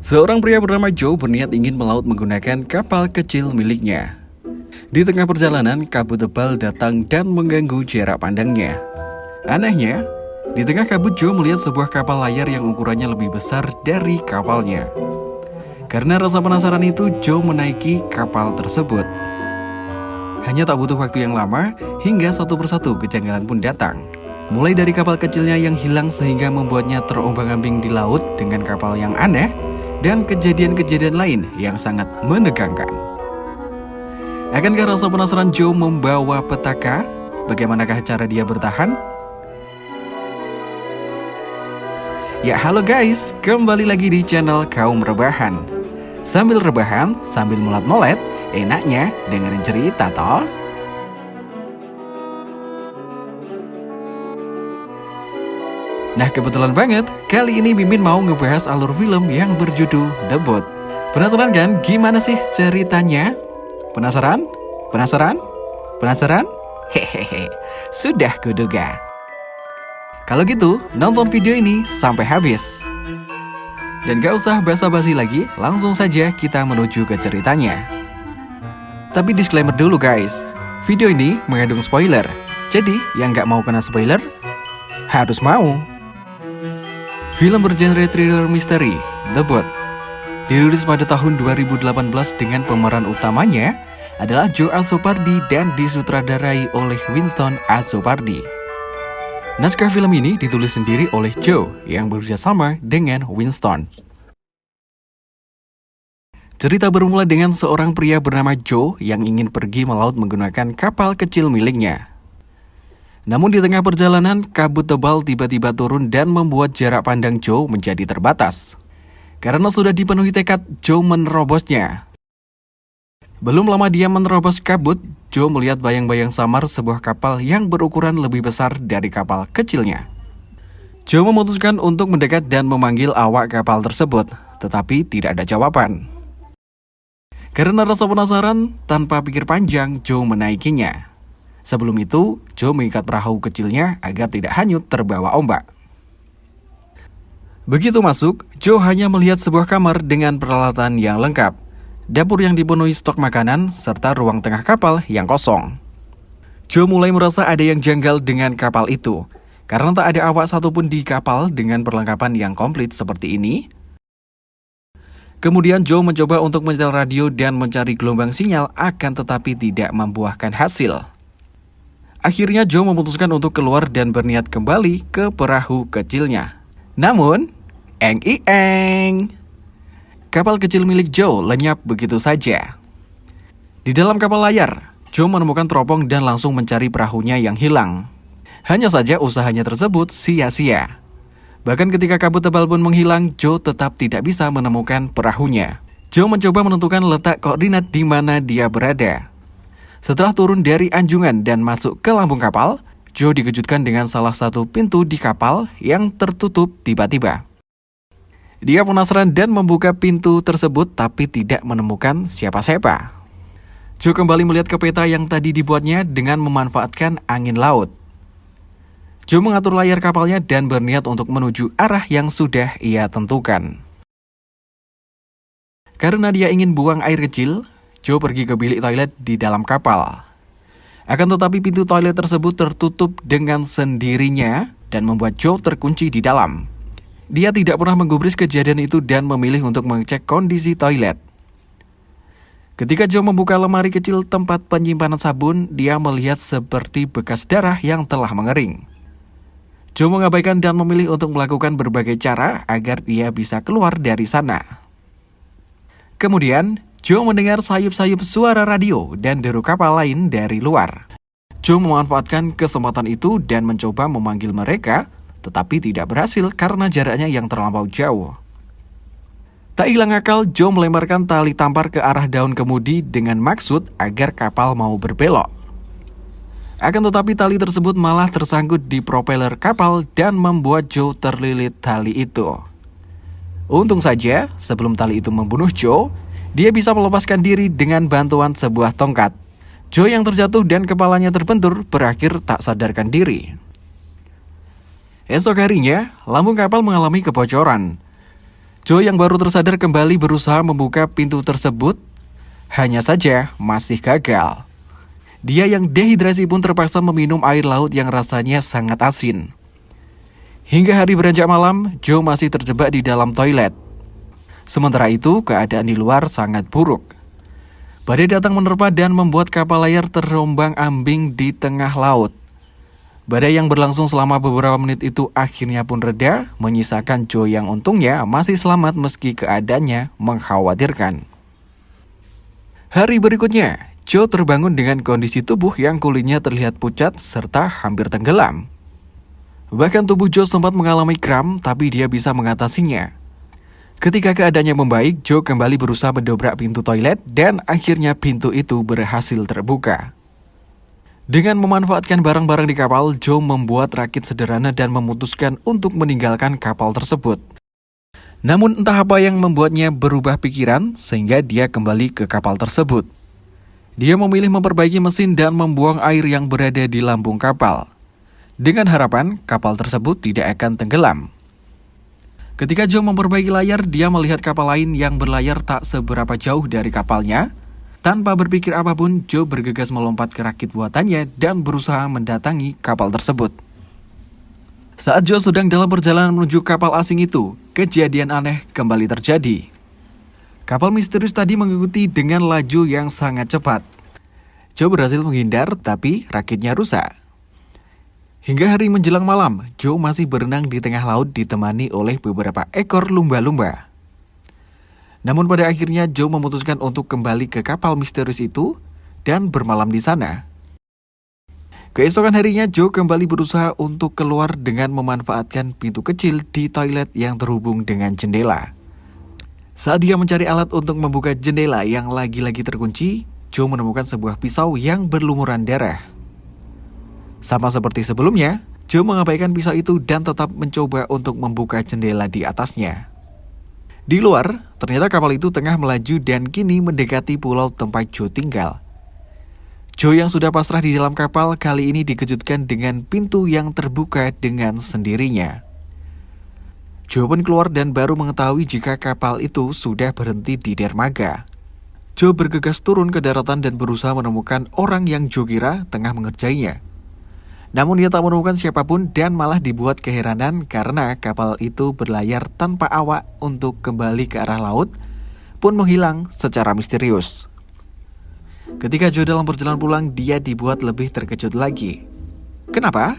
Seorang pria bernama Joe berniat ingin melaut menggunakan kapal kecil miliknya. Di tengah perjalanan, kabut tebal datang dan mengganggu jarak pandangnya. Anehnya, di tengah kabut Joe melihat sebuah kapal layar yang ukurannya lebih besar dari kapalnya. Karena rasa penasaran itu, Joe menaiki kapal tersebut. Hanya tak butuh waktu yang lama, hingga satu persatu kejanggalan pun datang. Mulai dari kapal kecilnya yang hilang sehingga membuatnya terombang-ambing di laut dengan kapal yang aneh, dan kejadian-kejadian lain yang sangat menegangkan. Akankah rasa penasaran Joe membawa petaka? Bagaimanakah cara dia bertahan? Ya halo guys, kembali lagi di channel Kaum Rebahan. Sambil rebahan, sambil molet-molet, enaknya dengerin cerita toh. Nah kebetulan banget, kali ini Mimin mau ngebahas alur film yang berjudul The Boat. Penasaran kan gimana sih ceritanya? Penasaran? Penasaran? Penasaran? Hehehe, sudah kuduga. Kalau gitu, nonton video ini sampai habis. Dan gak usah basa-basi lagi, langsung saja kita menuju ke ceritanya. Tapi disclaimer dulu guys, video ini mengandung spoiler. Jadi yang gak mau kena spoiler, harus mau. Film bergenre thriller misteri, The Boat, dirilis pada tahun 2018 dengan pemeran utamanya adalah Joe Azzopardi dan disutradarai oleh Winston Azzopardi. Naskah film ini ditulis sendiri oleh Joe yang bekerja sama dengan Winston. Cerita bermula dengan seorang pria bernama Joe yang ingin pergi melaut menggunakan kapal kecil miliknya. Namun di tengah perjalanan, kabut tebal tiba-tiba turun dan membuat jarak pandang Joe menjadi terbatas. Karena sudah dipenuhi tekad, Joe menerobosnya. Belum lama dia menerobos kabut, Joe melihat bayang-bayang samar sebuah kapal yang berukuran lebih besar dari kapal kecilnya. Joe memutuskan untuk mendekat dan memanggil awak kapal tersebut, tetapi tidak ada jawaban. Karena rasa penasaran, tanpa pikir panjang, Joe menaikinya. Sebelum itu, Joe mengikat perahu kecilnya agar tidak hanyut terbawa ombak. Begitu masuk, Joe hanya melihat sebuah kamar dengan peralatan yang lengkap, dapur yang dipenuhi stok makanan, serta ruang tengah kapal yang kosong. Joe mulai merasa ada yang janggal dengan kapal itu, karena tak ada awak satupun di kapal dengan perlengkapan yang komplit seperti ini. Kemudian Joe mencoba untuk menyetel radio dan mencari gelombang sinyal, akan tetapi tidak membuahkan hasil. Akhirnya Joe memutuskan untuk keluar dan berniat kembali ke perahu kecilnya. Namun, kapal kecil milik Joe lenyap begitu saja. Di dalam kapal layar, Joe menemukan teropong dan langsung mencari perahunya yang hilang. Hanya saja usahanya tersebut sia-sia. Bahkan ketika kabut tebal pun menghilang, Joe tetap tidak bisa menemukan perahunya. Joe mencoba menentukan letak koordinat di mana dia berada. Setelah turun dari anjungan dan masuk ke lambung kapal, Joe dikejutkan dengan salah satu pintu di kapal yang tertutup tiba-tiba. Dia penasaran dan membuka pintu tersebut tapi tidak menemukan siapa-siapa. Joe kembali melihat ke peta yang tadi dibuatnya dengan memanfaatkan angin laut. Joe mengatur layar kapalnya dan berniat untuk menuju arah yang sudah ia tentukan. Karena dia ingin buang air kecil, Joe pergi ke bilik toilet di dalam kapal. Akan tetapi pintu toilet tersebut tertutup dengan sendirinya dan membuat Joe terkunci di dalam. Dia tidak pernah menggubris kejadian itu dan memilih untuk mengecek kondisi toilet. Ketika Joe membuka lemari kecil tempat penyimpanan sabun, dia melihat seperti bekas darah yang telah mengering. Joe mengabaikan dan memilih untuk melakukan berbagai cara agar dia bisa keluar dari sana. Kemudian, Joe mendengar sayup-sayup suara radio dan deru kapal lain dari luar. Joe memanfaatkan kesempatan itu dan mencoba memanggil mereka, tetapi tidak berhasil karena jaraknya yang terlampau jauh. Tak hilang akal, Joe melemparkan tali tampar ke arah daun kemudi dengan maksud agar kapal mau berbelok. Akan tetapi tali tersebut malah tersangkut di propeller kapal dan membuat Joe terlilit tali itu. Untung saja, sebelum tali itu membunuh Joe, dia bisa melepaskan diri dengan bantuan sebuah tongkat. Joe yang terjatuh dan kepalanya terbentur berakhir tak sadarkan diri. Esok harinya, lambung kapal mengalami kebocoran. Joe yang baru tersadar kembali berusaha membuka pintu tersebut, hanya saja masih gagal. Dia yang dehidrasi pun terpaksa meminum air laut yang rasanya sangat asin. Hingga hari beranjak malam, Joe masih terjebak di dalam toilet. Sementara itu, keadaan di luar sangat buruk. Badai datang menerpa dan membuat kapal layar terombang-ambing di tengah laut. Badai yang berlangsung selama beberapa menit itu akhirnya pun reda, menyisakan Joe yang untungnya masih selamat meski keadaannya mengkhawatirkan. Hari berikutnya, Joe terbangun dengan kondisi tubuh yang kulitnya terlihat pucat serta hampir tenggelam. Bahkan tubuh Joe sempat mengalami kram, tapi dia bisa mengatasinya. Ketika keadaannya membaik, Joe kembali berusaha mendobrak pintu toilet dan akhirnya pintu itu berhasil terbuka. Dengan memanfaatkan barang-barang di kapal, Joe membuat rakit sederhana dan memutuskan untuk meninggalkan kapal tersebut. Namun entah apa yang membuatnya berubah pikiran sehingga dia kembali ke kapal tersebut. Dia memilih memperbaiki mesin dan membuang air yang berada di lambung kapal, dengan harapan kapal tersebut tidak akan tenggelam. Ketika Joe memperbaiki layar, dia melihat kapal lain yang berlayar tak seberapa jauh dari kapalnya. Tanpa berpikir apapun, Joe bergegas melompat ke rakit buatannya dan berusaha mendatangi kapal tersebut. Saat Joe sedang dalam perjalanan menuju kapal asing itu, kejadian aneh kembali terjadi. Kapal misterius tadi mengikuti dengan laju yang sangat cepat. Joe berhasil menghindar, tapi rakitnya rusak. Hingga hari menjelang malam, Joe masih berenang di tengah laut ditemani oleh beberapa ekor lumba-lumba. Namun pada akhirnya Joe memutuskan untuk kembali ke kapal misterius itu dan bermalam di sana. Keesokan harinya Joe kembali berusaha untuk keluar dengan memanfaatkan pintu kecil di toilet yang terhubung dengan jendela. Saat dia mencari alat untuk membuka jendela yang lagi-lagi terkunci, Joe menemukan sebuah pisau yang berlumuran darah. Sama seperti sebelumnya, Joe mengabaikan pisau itu dan tetap mencoba untuk membuka jendela di atasnya. Di luar, ternyata kapal itu tengah melaju dan kini mendekati pulau tempat Joe tinggal. Joe yang sudah pasrah di dalam kapal kali ini dikejutkan dengan pintu yang terbuka dengan sendirinya. Joe pun keluar dan baru mengetahui jika kapal itu sudah berhenti di dermaga. Joe bergegas turun ke daratan dan berusaha menemukan orang yang Joe kira tengah mengerjainya. Namun dia tak menemukan siapapun dan malah dibuat keheranan karena kapal itu berlayar tanpa awak untuk kembali ke arah laut pun menghilang secara misterius. Ketika Joe dalam perjalanan pulang, dia dibuat lebih terkejut lagi. Kenapa?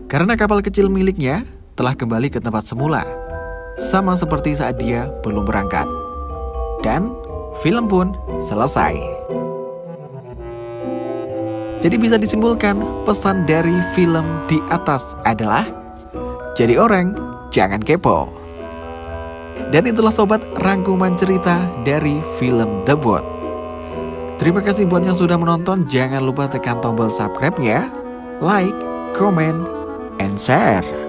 Karena kapal kecil miliknya telah kembali ke tempat semula, sama seperti saat dia belum berangkat. Dan film pun selesai. Jadi bisa disimpulkan pesan dari film di atas adalah jadi orang jangan kepo. Dan itulah sobat rangkuman cerita dari film The Boat. Terima kasih buat yang sudah menonton. Jangan lupa tekan tombol subscribe-nya, like, comment, and share.